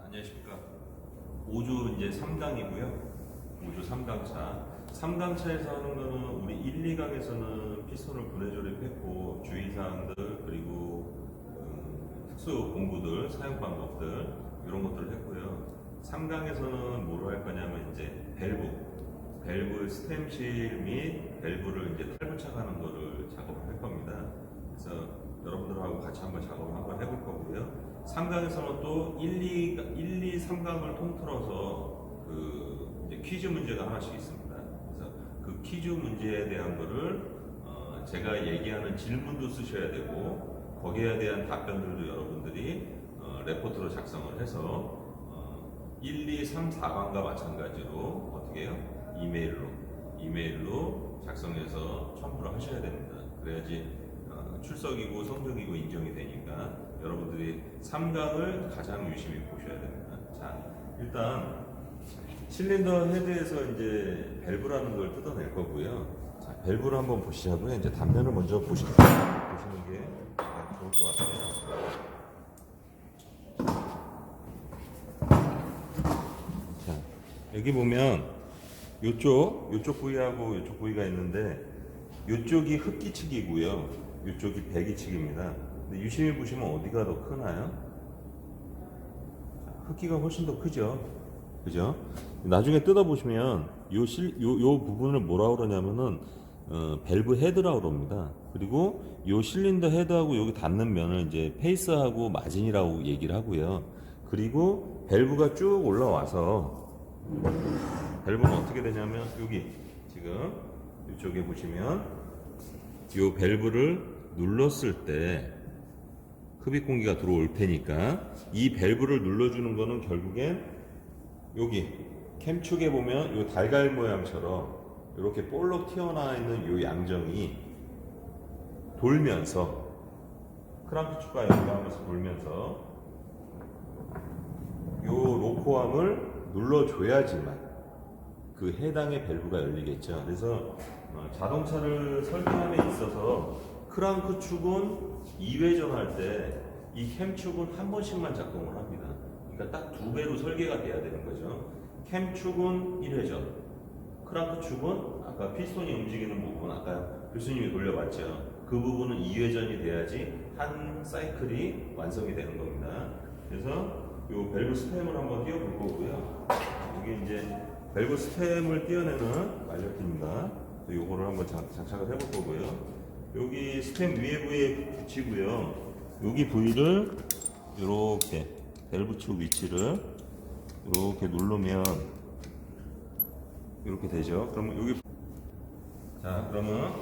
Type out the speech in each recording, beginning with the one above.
안녕하십니까. 5조 이제 3강이고요. 5조 3강차. 3강차에서 하는 거는 우리 1, 2강에서는 피스톤을 분해 조립했고 주의사항들 그리고 특수 공부들, 사용 방법들 이런 것들을 했고요. 3강에서는 뭐로 할 거냐면 이제 밸브 스템실 및 밸브를 이제 탈부착하는 거를 작업을 할 겁니다. 그래서 여러분들하고 같이 한번 작업을 한번 해볼 거고요. 3강에서는 또 1, 2, 3강을 통틀어서 이제 퀴즈 문제가 하나씩 있습니다. 그래서 그 퀴즈 문제에 대한 거를 제가 얘기하는 질문도 쓰셔야 되고 거기에 대한 답변들도 여러분들이 레포트로 작성을 해서 1, 2, 3, 4강과 마찬가지로 어떻게 해요? 이메일로 작성해서 첨부를 하셔야 됩니다. 그래야지 출석이고 성적이고 인정이 되니까 여러분들이 3강을 가장 유심히 보셔야 됩니다. 자, 일단 실린더 헤드에서 이제 밸브라는 걸 뜯어낼 거고요. 자, 밸브를 한번 보시자고요. 이제 단면을 먼저 보시는 게 가장 좋을 것 같아요. 자, 여기 보면 요쪽 부위하고 요쪽 부위가 있는데 요쪽이 흡기측이고요. 이쪽이 배기측입니다. 근데 유심히 보시면 어디가 더 크나요? 흡기가 훨씬 더 크죠. 그죠? 나중에 뜯어보시면 요 부분을 뭐라고 그러냐면은 밸브 헤드라고 그럽니다. 그리고 요 실린더 헤드하고 여기 닿는 면을 이제 페이스하고 마진이라고 얘기를 하고요. 그리고 밸브가 쭉 올라와서 밸브는 어떻게 되냐면 여기 지금 이쪽에 보시면 이 밸브를 눌렀을 때 흡입 공기가 들어올 테니까 이 밸브를 눌러주는 거는 결국엔 여기 캠축에 보면 이 달걀 모양처럼 이렇게 볼록 튀어나와 있는 이 양정이 돌면서 크랑크 축과 연결하면서 돌면서 이 로코암을 눌러줘야지만 그 해당의 밸브가 열리겠죠. 그래서 자동차를 설계함에 있어서 크랑크 축은 2회전 할 때 이 캠축은 한 번씩만 작동을 합니다. 그러니까 딱 2배로 설계가 돼야 되는 거죠. 캠축은 1회전, 크랑크 축은 아까 피스톤이 움직이는 부분, 아까 교수님이 돌려봤죠. 그 부분은 2회전이 돼야지 한 사이클이 완성이 되는 겁니다. 그래서 이 밸브 스템을 한번 띄워볼 거고요. 이게 이제 밸브 스템을 띄어내는 마력입니다. 요거를 한번 장착을 해볼 거고요. 여기 스템 위에 부위에 붙이고요. 여기 부위를 이렇게 밸브 축 위치를 이렇게 누르면 이렇게 되죠. 그러면 여기 그러면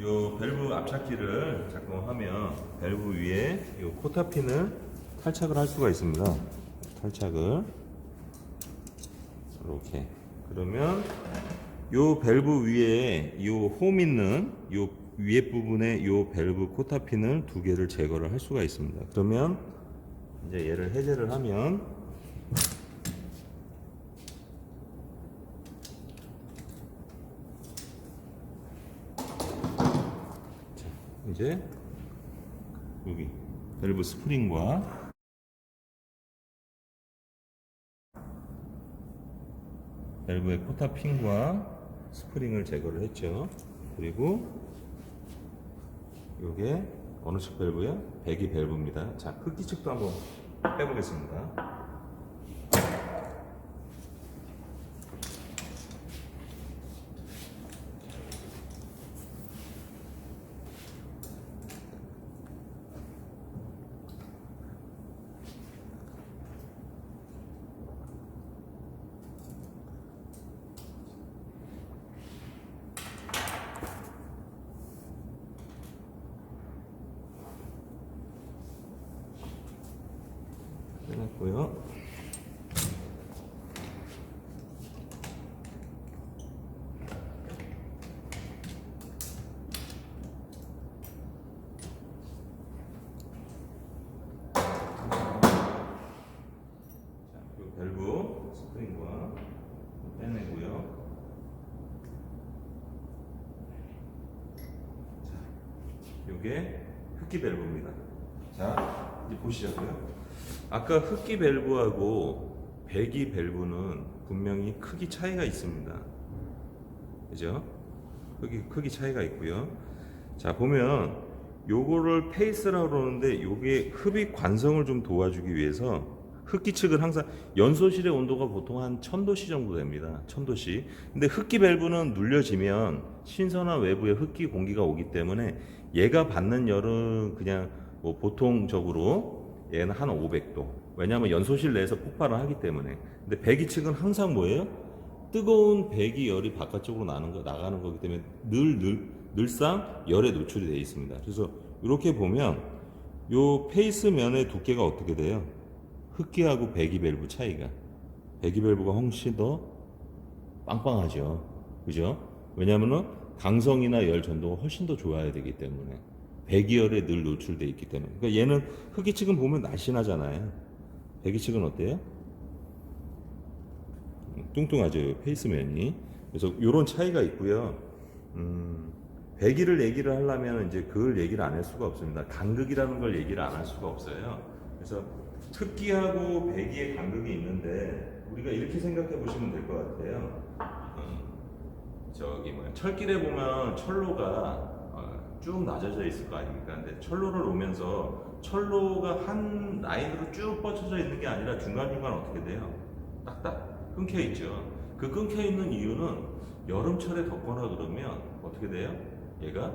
요 밸브 압착기를 작동하면 밸브 위에 요 코타핀을 탈착을 할 수가 있습니다. 탈착을 이렇게 그러면 요 밸브 위에 요 홈 있는 요 위에 부분에 요 밸브 코타핀을 2개를 제거를 할 수가 있습니다. 그러면 이제 얘를 해제를 하면 이제 여기 밸브 스프링과 밸브의 코타핀과 스프링을 제거를 했죠. 그리고 이게 어느 측 밸브야? 배기 밸브입니다. 자, 흡기 측도 한번 해보겠습니다. 해놨고요. 이 밸브 스프링과 빼내고요. 이게 흡기 밸브입니다. 자, 이제 보시자고요. 아까 흡기 밸브하고 배기 밸브는 분명히 크기 차이가 있습니다. 그죠? 크기 차이가 있고요. 자, 보면 요거를 페이스라고 그러는데 요게 흡입 관성을 좀 도와주기 위해서 흡기 측은 항상 연소실의 온도가 보통 한 1000도씨 정도 됩니다. 1000도씨. 근데 흡기 밸브는 눌려지면 신선한 외부에 흡기 공기가 오기 때문에 얘가 받는 열은 그냥 뭐 보통적으로 얘는 한 500도. 왜냐하면 연소실 내에서 폭발을 하기 때문에. 근데 배기 측은 항상 뭐예요? 뜨거운 배기 열이 바깥쪽으로 나가는 거기 때문에 늘상 열에 노출이 되어 있습니다. 그래서 이렇게 보면 요 페이스 면의 두께가 어떻게 돼요? 흡기하고 배기 밸브 차이가. 배기 밸브가 훨씬 더 빵빵하죠. 그죠? 왜냐면은 강성이나 열 전도가 훨씬 더 좋아야 되기 때문에. 배기열에 늘 노출되어 있기 때문에. 그러니까 얘는 흡기 측은 보면 날씬하잖아요. 배기 측은 어때요? 뚱뚱하죠. 페이스면이. 그래서 이런 차이가 있고요. 배기를 얘기를 하려면 이제 그걸 얘기를 안 할 수가 없습니다. 간극이라는 걸 얘기를 안 할 수가 없어요. 그래서 흡기하고 배기의 간극이 있는데 우리가 이렇게 생각해 보시면 될 것 같아요. 철길에 보면 철로가 쭉 낮아져 있을 거 아닙니까? 근데 철로를 오면서 철로가 한 라인으로 쭉 뻗쳐져 있는 게 아니라 중간중간 어떻게 돼요? 딱딱 끊겨 있죠. 그 끊겨 있는 이유는 여름철에 덥거나 그러면 어떻게 돼요? 얘가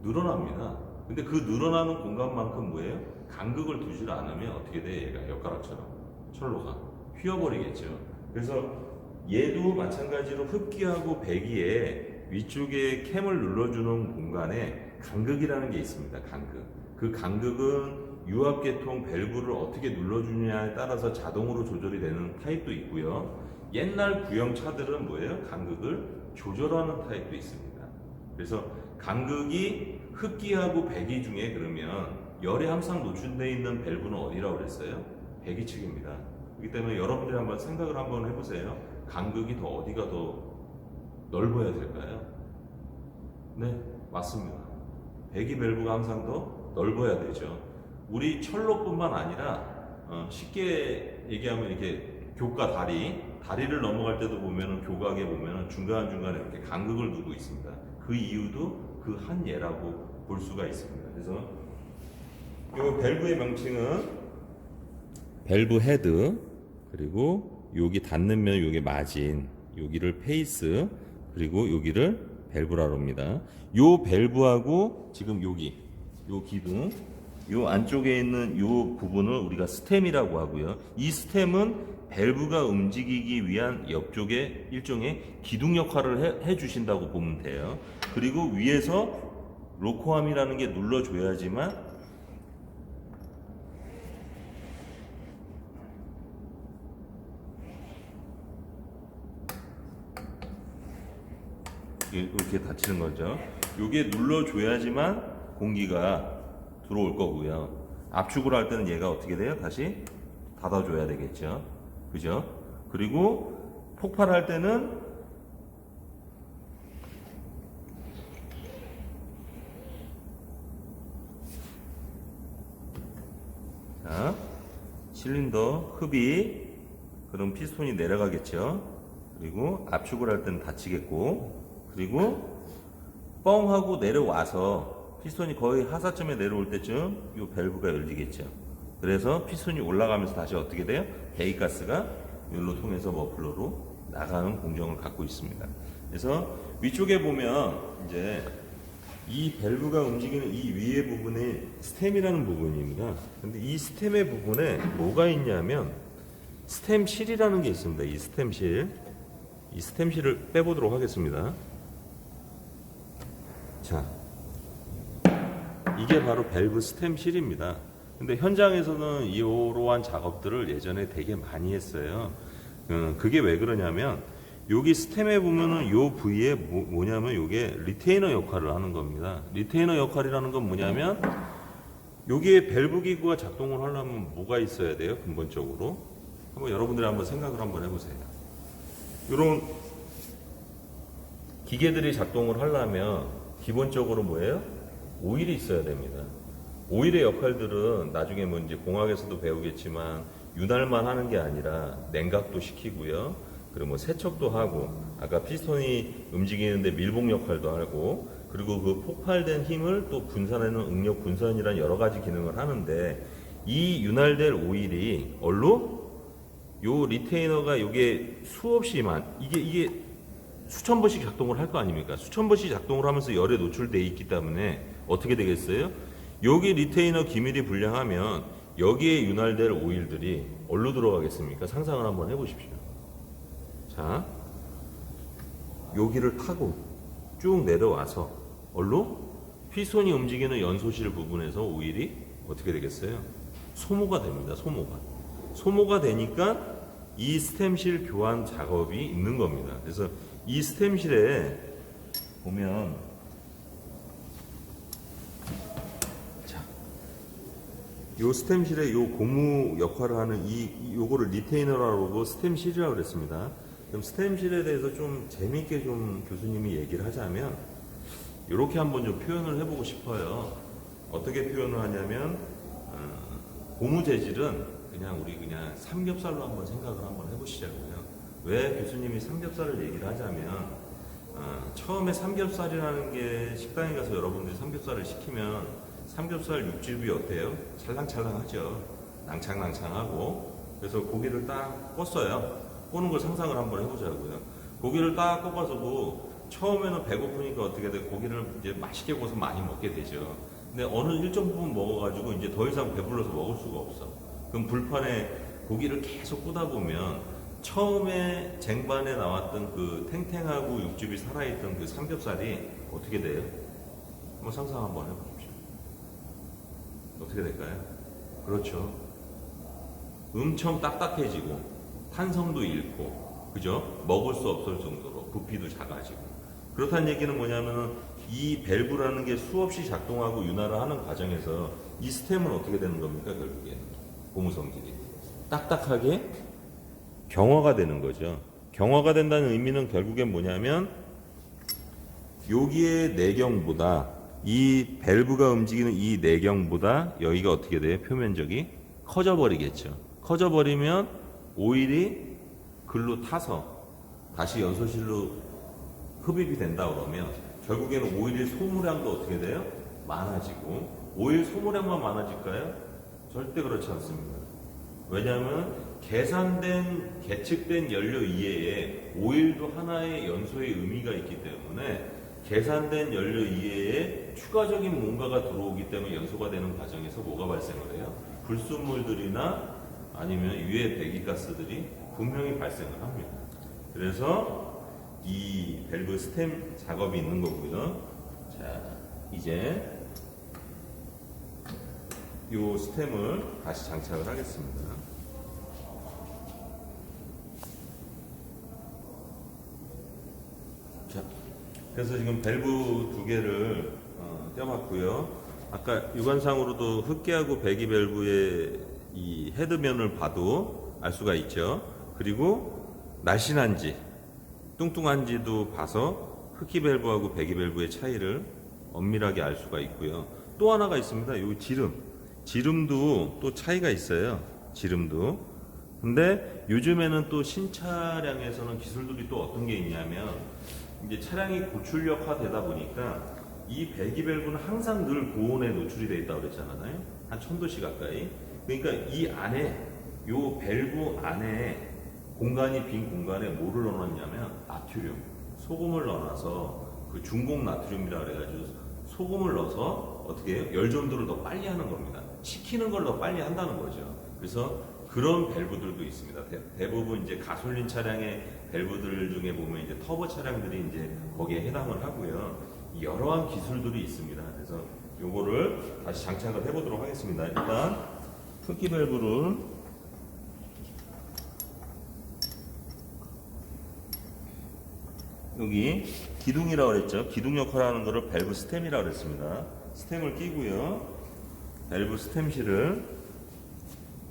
늘어납니다. 근데 그 늘어나는 공간만큼 뭐예요? 간극을 두질 않으면 어떻게 돼? 얘가 엿가락처럼 철로가 휘어버리겠죠. 그래서 얘도 마찬가지로 흡기하고 배기에 위쪽에 캠을 눌러주는 공간에 간극이라는 게 있습니다. 간극. 그 간극은 유압계통 밸브를 어떻게 눌러주냐에 따라서 자동으로 조절이 되는 타입도 있고요. 옛날 구형 차들은 뭐예요? 간극을 조절하는 타입도 있습니다. 그래서 간극이 흡기하고 배기 중에 그러면 열에 항상 노출되어 있는 밸브는 어디라고 그랬어요? 배기 측입니다. 그렇기 때문에 여러분들이 한번 생각을 한번 해보세요. 간극이 더 어디가 더 넓어야 될까요? 네, 맞습니다. 배기 밸브가 항상 더 넓어야 되죠. 우리 철로뿐만 아니라 쉽게 얘기하면 이렇게 교과 다리를 넘어갈 때도 보면은 교각에 보면은 중간중간에 이렇게 간극을 두고 있습니다. 그 이유도 그 한 예라고 볼 수가 있습니다. 그래서 이 밸브의 명칭은 밸브 헤드, 그리고 여기 닿는 면 요게 마진, 여기를 페이스, 그리고 여기를 밸브라고 합니다. 요 밸브하고 지금 여기 요 기둥, 요 안쪽에 있는 요 부분을 우리가 스템이라고 하고요. 이 스템은 밸브가 움직이기 위한 옆쪽에 일종의 기둥 역할을 해 주신다고 보면 돼요. 그리고 위에서 로코암이라는 게 눌러줘야지만 이렇게 닫히는 거죠. 이게 눌러줘야지만 공기가 들어올 거고요. 압축을 할 때는 얘가 어떻게 돼요? 다시 닫아줘야 되겠죠. 그죠? 그리고 폭발할 때는 자, 실린더 흡입, 그럼 피스톤이 내려가겠죠. 그리고 압축을 할 때는 닫히겠고, 그리고 뻥 하고 내려와서 피스톤이 거의 하사점에 내려올 때쯤 이 밸브가 열리겠죠. 그래서 피스톤이 올라가면서 다시 어떻게 돼요? 배기가스가 여기로 통해서 머플러로 나가는 공정을 갖고 있습니다. 그래서 위쪽에 보면 이제 이 밸브가 움직이는 이 위에 부분이 스템이라는 부분입니다. 근데 이 스템의 부분에 뭐가 있냐면 스템실이라는 게 있습니다. 이 스템실을 빼보도록 하겠습니다. 자, 이게 바로 밸브 스템실입니다. 근데 현장에서는 이러한 작업들을 예전에 되게 많이 했어요. 그게 왜 그러냐면 여기 스템에 보면은 요 부위에 뭐냐면 요게 리테이너 역할을 하는 겁니다. 리테이너 역할이라는 건 뭐냐면 여기에 밸브 기구가 작동을 하려면 뭐가 있어야 돼요? 근본적으로 한번 여러분들이 한번 생각을 한번 해보세요. 이런 기계들이 작동을 하려면 기본적으로 뭐예요? 오일이 있어야 됩니다. 오일의 역할들은 나중에 뭐 이제 공학에서도 배우겠지만 윤활만 하는 게 아니라 냉각도 시키고요. 그리고 뭐 세척도 하고, 아까 피스톤이 움직이는데 밀봉 역할도 하고, 그리고 그 폭발된 힘을 또 분산하는 응력 분산이라는 여러 가지 기능을 하는데, 이 윤활될 오일이 얼로 요 리테이너가 요게 수없이 이게 수천 번씩 작동을 할 거 아닙니까? 수천 번씩 작동을 하면서 열에 노출돼 있기 때문에 어떻게 되겠어요? 여기 리테이너 기밀이 불량하면 여기에 윤활될 오일들이 어디로 들어가겠습니까? 상상을 한번 해보십시오. 자, 여기를 타고 쭉 내려와서 어디로? 피스톤이 움직이는 연소실 부분에서 오일이 어떻게 되겠어요? 소모가 됩니다. 소모가 되니까 이 스템실 교환 작업이 있는 겁니다. 그래서 이 스템실에 보면, 자, 요 스템실에 요 고무 역할을 하는 요거를 리테이너라고 그러고 스템실이라고 그랬습니다. 그럼 스템실에 대해서 좀 재미있게 좀 교수님이 얘기를 하자면 이렇게 한번 좀 표현을 해보고 싶어요. 어떻게 표현을 하냐면 고무 재질은 우리 그냥 삼겹살로 한번 생각을 한번 해보시자고요. 왜 교수님이 삼겹살을 얘기를 하자면 처음에 삼겹살이라는 게 식당에 가서 여러분들이 삼겹살을 시키면 삼겹살 육즙이 어때요? 찰랑찰랑하죠. 낭창낭창하고. 그래서 고기를 딱 껐어요. 꼬는 걸 상상을 한번 해보자고요. 고기를 딱 꺾어서 처음에는 배고프니까 어떻게 돼? 고기를 이제 맛있게 구워서 많이 먹게 되죠. 근데 어느 일정 부분 먹어가지고 이제 더 이상 배불러서 먹을 수가 없어. 그럼 불판에 고기를 계속 굽다 보면 처음에 쟁반에 나왔던 그 탱탱하고 육즙이 살아있던 그 삼겹살이 어떻게 돼요? 한번 상상 한번 해보십시오. 어떻게 될까요? 그렇죠. 엄청 딱딱해지고 탄성도 잃고, 그죠? 먹을 수 없을 정도로 부피도 작아지고. 그렇다는 얘기는 뭐냐면은 이 밸브라는 게 수없이 작동하고 윤활을 하는 과정에서 이 스템은 어떻게 되는 겁니까? 결국에 고무 성질이 딱딱하게 경화가 되는 거죠. 경화가 된다는 의미는 결국엔 뭐냐면 여기의 내경보다, 이 밸브가 움직이는 이 내경보다 여기가 어떻게 돼요? 표면적이 커져 버리겠죠. 커져 버리면 오일이 글로 타서 다시 연소실로 흡입이 된다 그러면 결국에는 오일의 소모량도 어떻게 돼요? 많아지고. 오일 소모량만 많아질까요? 절대 그렇지 않습니다. 왜냐하면 계측된 연료 이외에 오일도 하나의 연소의 의미가 있기 때문에 계산된 연료 이외에 추가적인 뭔가가 들어오기 때문에 연소가 되는 과정에서 뭐가 발생을 해요? 불순물들이나 아니면 유해 배기가스들이 분명히 발생을 합니다. 그래서 이 밸브 스템 작업이 있는 거고요. 자, 이제 이 스템을 다시 장착을 하겠습니다. 자, 그래서 지금 밸브 두 개를 껴봤고요. 아까 육안상으로도 흑기하고 배기 밸브의 이 헤드면을 봐도 알 수가 있죠. 그리고 날씬한지 뚱뚱한지도 봐서 흑기 밸브하고 배기 밸브의 차이를 엄밀하게 알 수가 있고요. 또 하나가 있습니다. 이 지름도 또 차이가 있어요. 지름도. 근데 요즘에는 또 신차량에서는 기술들이 또 어떤 게 있냐면 이제 차량이 고출력화 되다 보니까 이 배기 밸브는 항상 늘 고온에 노출이 되어 있다고 그랬잖아요. 한 1000도씨 가까이. 그러니까 이 안에 요 밸브 안에 빈 공간에 뭐를 넣어놨냐면 나트륨, 소금을 넣어놔서 그 중공 나트륨이라 그래가지고 소금을 넣어서 어떻게 해요? 열 전도를 더 빨리 하는 겁니다. 식히는 걸 더 빨리 한다는 거죠. 그래서 그런 밸브들도 있습니다. 대부분 이제 가솔린 차량의 밸브들 중에 보면 이제 터보 차량들이 이제 거기에 해당을 하고요. 여러한 기술들이 있습니다. 그래서 요거를 다시 장착을 해보도록 하겠습니다. 일단 흑기 밸브를 여기 기둥이라고 그랬죠. 기둥 역할을 하는 거를 밸브 스템이라고 그랬습니다. 스템을 끼고요. 밸브 스템실을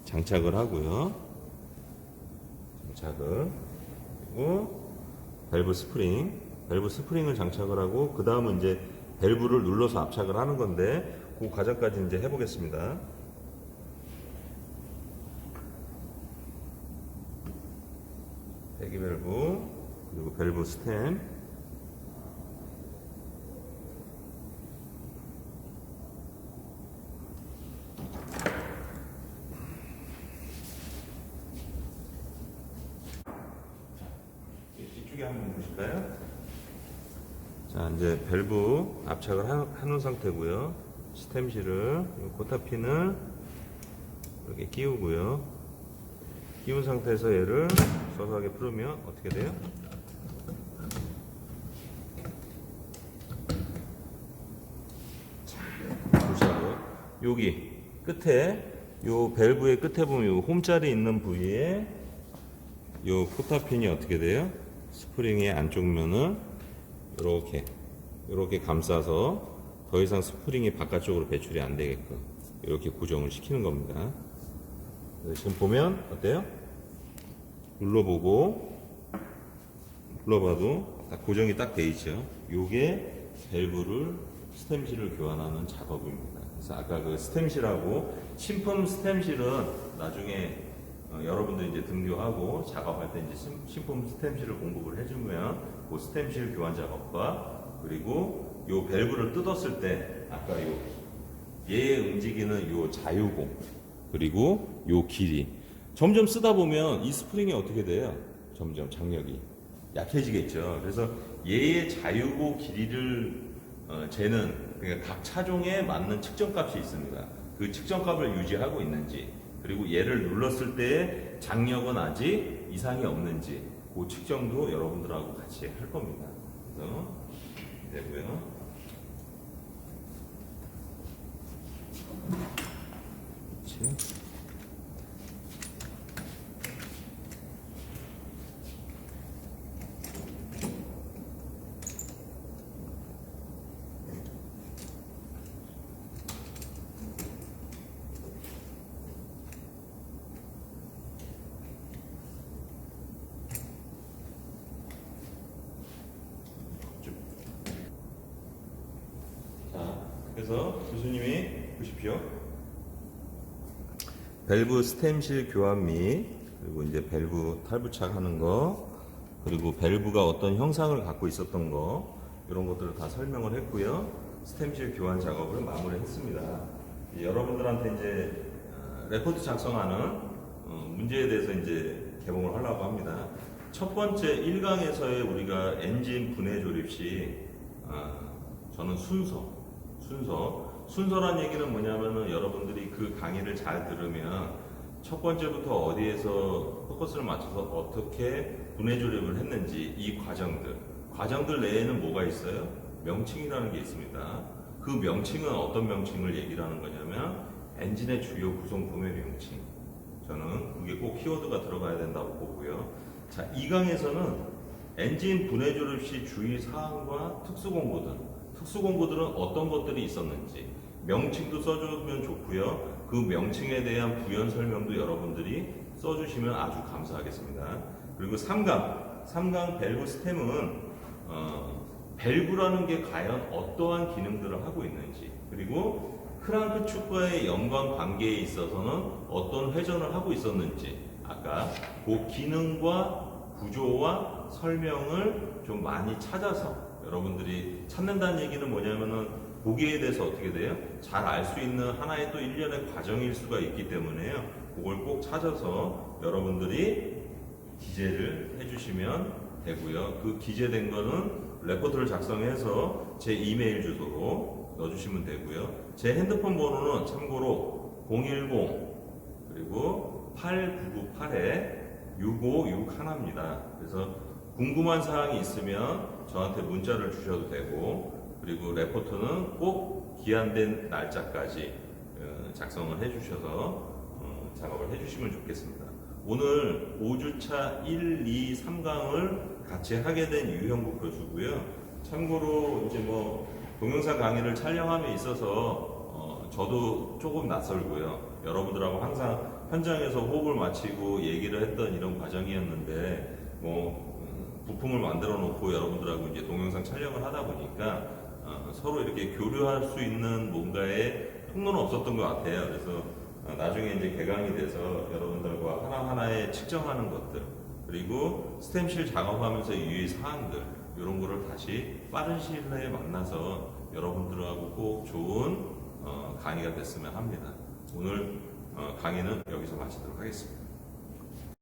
장착을 하고요. 그리고 밸브 스프링을 장착을 하고 그 다음은 이제 밸브를 눌러서 압착을 하는 건데 그 과정까지 이제 해보겠습니다. 배기 밸브 그리고 밸브 스템. 뒤쪽에 한번 보실까요? 자, 이제 밸브 압착을 해놓은 상태고요. 스템실을 코타핀을 이렇게 끼우고요. 끼운 상태에서 얘를 서서하게 풀으면 어떻게 돼요? 보시고 여기 끝에 요 밸브의 끝에 보면 요 홈자리 있는 부위에 요 코타핀이 어떻게 돼요? 스프링의 안쪽 면을 이렇게 감싸서 더 이상 스프링이 바깥쪽으로 배출이 안 되게끔 이렇게 고정을 시키는 겁니다. 지금 보면 어때요? 눌러봐도 딱 고정이 딱 돼 있죠. 요게 밸브를 스템실을 교환하는 작업입니다. 그래서 아까 그 스템실하고 신품 스템실은 나중에 여러분들 이제 등교하고 작업할 때 이제 신품 스템실을 공급을 해주면 그 스템실 교환 작업과 그리고 요 밸브를 뜯었을 때 아까 얘 움직이는 요 자유공 그리고 요 길이 점점 쓰다 보면 이 스프링이 어떻게 돼요? 점점 장력이 약해지겠죠. 그래서 얘의 자유고 길이를 재는 그러니까 각 차종에 맞는 측정값이 있습니다. 그 측정값을 유지하고 있는지 그리고 얘를 눌렀을 때 장력은 아직 이상이 없는지 그 측정도 여러분들하고 같이 할 겁니다. 그래서 되고요. 그렇지. 그래서 교수님이 보십시오. 밸브 스템실 교환 및 그리고 이제 밸브 탈부착하는 거 그리고 밸브가 어떤 형상을 갖고 있었던 거 이런 것들을 다 설명을 했고요. 스템실 교환 작업을 마무리했습니다. 여러분들한테 이제 레포트 작성하는 문제에 대해서 이제 개봉을 하려고 합니다. 첫 번째 1강에서의 우리가 엔진 분해 조립 시 저는 순서란 얘기는 뭐냐면은 여러분들이 그 강의를 잘 들으면 첫 번째부터 어디에서 포커스를 맞춰서 어떻게 분해 조립을 했는지 이 과정들 내에는 뭐가 있어요? 명칭이라는 게 있습니다. 그 명칭은 어떤 명칭을 얘기를 하는 거냐면 엔진의 주요 구성품의 명칭. 저는 그게 꼭 키워드가 들어가야 된다고 보고요. 자, 이 강에서는 엔진 분해 조립 시 주의 사항과 특수공고들은 어떤 것들이 있었는지 명칭도 써주면 좋고요. 그 명칭에 대한 부연 설명도 여러분들이 써주시면 아주 감사하겠습니다. 그리고 3강 밸브 스템은 밸브라는 게 과연 어떠한 기능들을 하고 있는지 그리고 크랑크 축과의 연관 관계에 있어서는 어떤 회전을 하고 있었는지 아까 그 기능과 구조와 설명을 좀 많이 찾아서 여러분들이 찾는다는 얘기는 뭐냐면은 보기에 대해서 어떻게 돼요? 잘 알 수 있는 하나의 또 일련의 과정일 수가 있기 때문에요. 그걸 꼭 찾아서 여러분들이 기재를 해주시면 되고요. 그 기재된 거는 레포트를 작성해서 제 이메일 주소로 넣어주시면 되고요. 제 핸드폰 번호는 참고로 010 그리고 8998-6561입니다. 그래서 궁금한 사항이 있으면 저한테 문자를 주셔도 되고 그리고 레포트는 꼭 기한된 날짜까지 작성을 해주셔서 작업을 해주시면 좋겠습니다. 오늘 5주차 1, 2, 3강을 같이 하게 된 유형국 교수고요. 참고로 이제 동영상 강의를 촬영함에 있어서 저도 조금 낯설고요. 여러분들하고 항상 현장에서 호흡을 맞추고 얘기를 했던 이런 과정이었는데 부품을 만들어 놓고 여러분들하고 이제 동영상 촬영을 하다 보니까 서로 이렇게 교류할 수 있는 뭔가의 통로는 없었던 것 같아요. 그래서 나중에 이제 개강이 돼서 여러분들과 하나하나의 측정하는 것들 그리고 스템실 작업하면서 유의 사항들 이런 거를 다시 빠른 시일 내에 만나서 여러분들하고 꼭 좋은 강의가 됐으면 합니다. 오늘 강의는 여기서 마치도록 하겠습니다.